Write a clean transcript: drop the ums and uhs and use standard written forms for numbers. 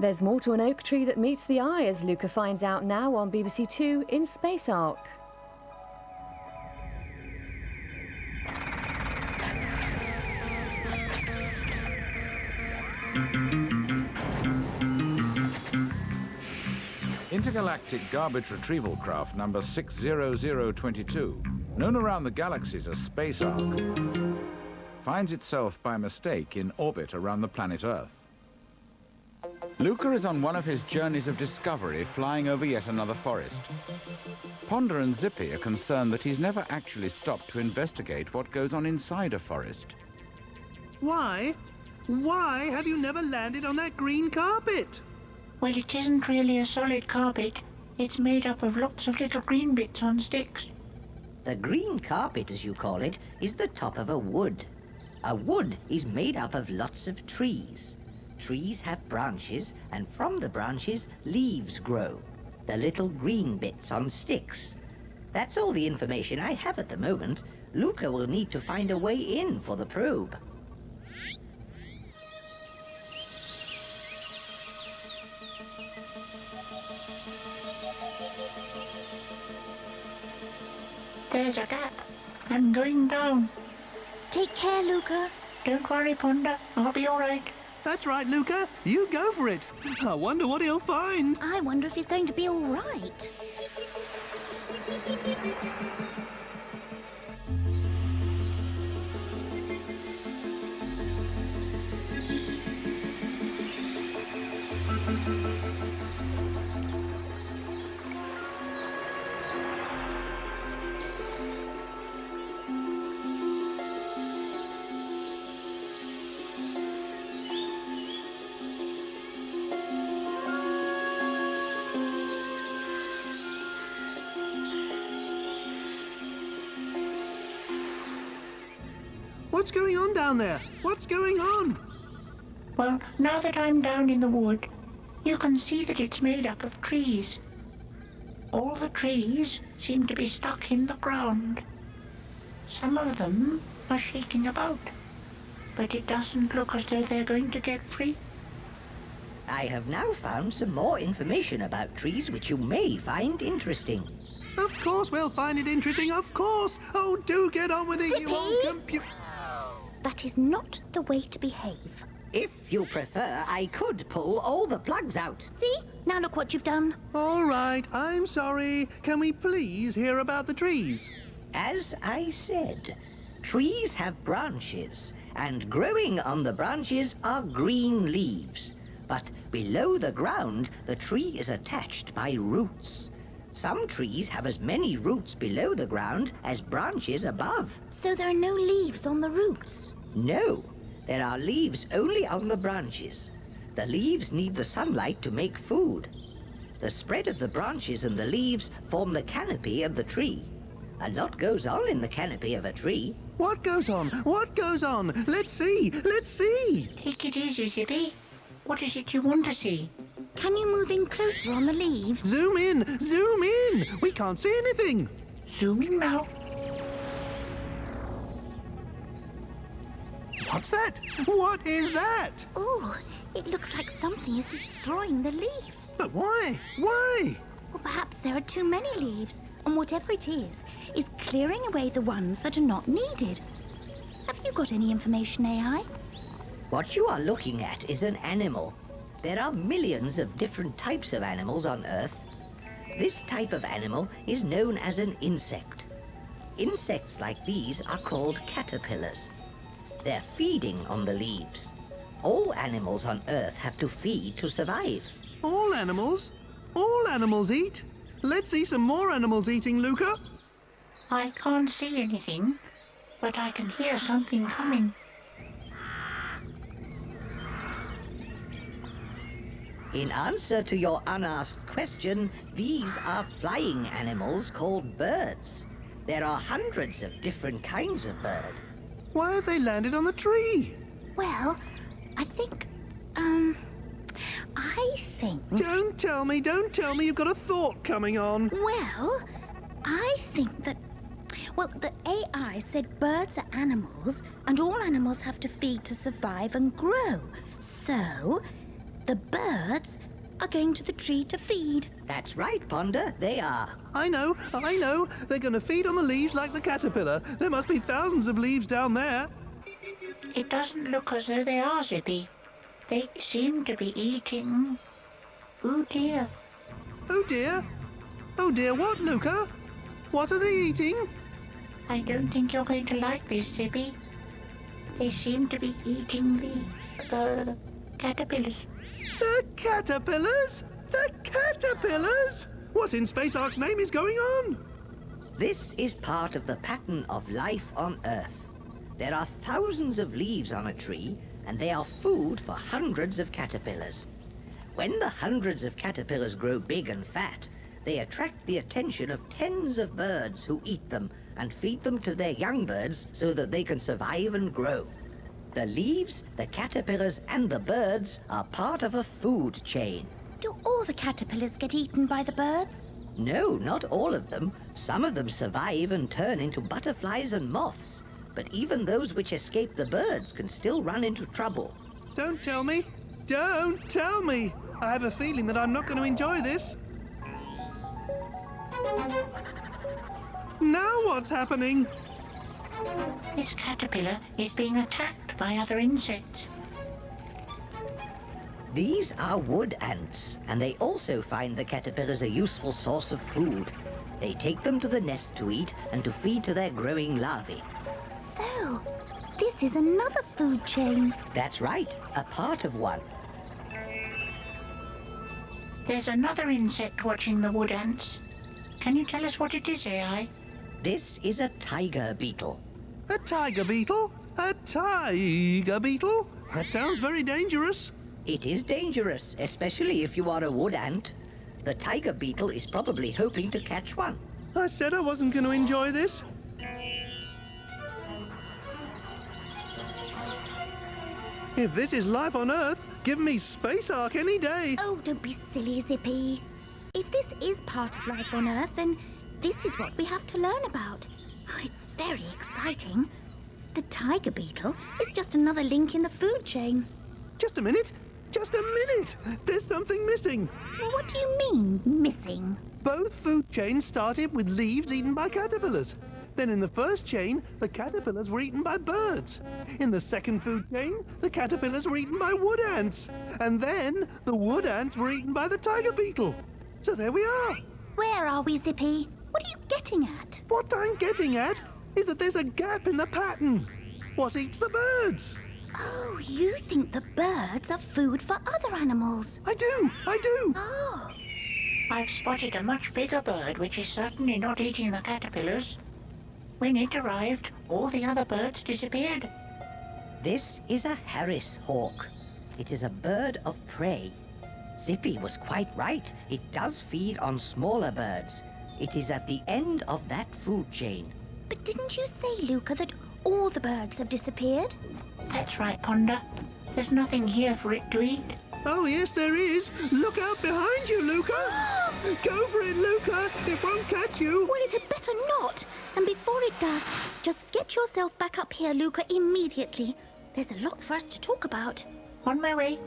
There's more to an oak tree that meets the eye, as Luca finds out now on BBC Two in Space Ark. Intergalactic garbage retrieval craft number 60022, known around the galaxies as Space Ark, finds itself by mistake in orbit around the planet Earth. Luca is on one of his journeys of discovery, flying over yet another forest. Ponder and Zippy are concerned that he's never actually stopped to investigate what goes on inside a forest. Why? Why have you never landed on that green carpet? Well, it isn't really a solid carpet. It's made up of lots of little green bits on sticks. The green carpet, as you call it, is the top of a wood. A wood is made up of lots of trees. Trees have branches, and from the branches, leaves grow. The little green bits on sticks. That's all the information I have at the moment. Luca will need to find a way in for the probe. There's a gap. I'm going down. Take care, Luca. Don't worry, Ponder. I'll be all right. That's right, Luca. You go for it. I wonder what he'll find. I wonder if he's going to be all right. What's going on down there? What's going on? Well, now that I'm down in the wood, you can see that it's made up of trees. All the trees seem to be stuck in the ground. Some of them are shaking about, but it doesn't look as though they're going to get free. I have now found some more information about trees which you may find interesting. Of course we'll find it interesting, of course. Oh, do get on with it, you old computer. That is not the way to behave. If you prefer, I could pull all the plugs out. See? Now look what you've done. All right, I'm sorry. Can we please hear about the trees? As I said, trees have branches, and growing on the branches are green leaves. But below the ground, the tree is attached by roots. Some trees have as many roots below the ground as branches above. So there are no leaves on the roots? No, there are leaves only on the branches. The leaves need the sunlight to make food. The spread of the branches and the leaves form the canopy of the tree. A lot goes on in the canopy of a tree. What goes on? What goes on? Let's see! Let's see! Take it easy, Zippy. What is it you want to see? Can you move in closer on the leaves? Zoom in! Zoom in! We can't see anything! Zooming now. What's that? What is that? Oh, it looks like something is destroying the leaf. But why? Why? Or perhaps there are too many leaves, and whatever it is clearing away the ones that are not needed. Have you got any information, AI? What you are looking at is an animal. There are millions of different types of animals on Earth. This type of animal is known as an insect. Insects like these are called caterpillars. They're feeding on the leaves. All animals on Earth have to feed to survive. All animals? All animals eat? Let's see some more animals eating, Luca. I can't see anything, but I can hear something coming. In answer to your unasked question, these are flying animals called birds. There are hundreds of different kinds of bird. Why have they landed on the tree? Well, I think, Don't tell me you've got a thought coming on. Well, I think that, well, the AI said birds are animals, and all animals have to feed to survive and grow. So, The birds are going to the tree to feed. That's right, Ponder, they are. I know. They're going to feed on the leaves like the caterpillar. There must be thousands of leaves down there. It doesn't look as though they are, Zippy. They seem to be eating... Oh dear. Oh dear. Oh dear, what, Luca? What are they eating? I don't think you're going to like this, Zippy. They seem to be eating the caterpillars. The caterpillars? The caterpillars? What in Space Ark's name is going on? This is part of the pattern of life on Earth. There are thousands of leaves on a tree, and they are food for hundreds of caterpillars. When the hundreds of caterpillars grow big and fat, they attract the attention of tens of birds who eat them and feed them to their young birds so that they can survive and grow. The leaves, the caterpillars, and the birds are part of a food chain. Do all the caterpillars get eaten by the birds? No, not all of them. Some of them survive and turn into butterflies and moths. But even those which escape the birds can still run into trouble. Don't tell me. Don't tell me. I have a feeling that I'm not going to enjoy this. Now what's happening? This caterpillar is being attacked by other insects. These are wood ants, and they also find the caterpillars a useful source of food. They take them to the nest to eat and to feed to their growing larvae. So, this is another food chain. That's right, a part of one. There's another insect watching the wood ants. Can you tell us what it is, AI? This is a tiger beetle. A tiger beetle? A tiger beetle? That sounds very dangerous. It is dangerous, especially if you are a wood ant. The tiger beetle is probably hoping to catch one. I said I wasn't going to enjoy this. If this is life on Earth, give me Space Ark any day. Oh, don't be silly, Zippy. If this is part of life on Earth, then this is what we have to learn about. Oh, it's very exciting. The tiger beetle is just another link in the food chain. Just a minute. Just a minute. There's something missing. Well, what do you mean, missing? Both food chains started with leaves eaten by caterpillars. Then in the first chain, the caterpillars were eaten by birds. In the second food chain, the caterpillars were eaten by wood ants. And then the wood ants were eaten by the tiger beetle. So there we are. Where are we, Zippy? What are you getting at? What I'm getting at is that there's a gap in the pattern. What eats the birds? Oh, you think the birds are food for other animals? I do. Oh. I've spotted a much bigger bird which is certainly not eating the caterpillars. When it arrived, all the other birds disappeared. This is a Harris hawk. It is a bird of prey. Zippy was quite right. It does feed on smaller birds. It is at the end of that food chain. But didn't you say, Luca, that all the birds have disappeared? That's right, Ponder. There's nothing here for it to eat. Oh, yes, there is. Look out behind you, Luca. Go for it, Luca. It won't catch you. Well, it had better not. And before it does, just get yourself back up here, Luca, immediately. There's a lot for us to talk about. On my way.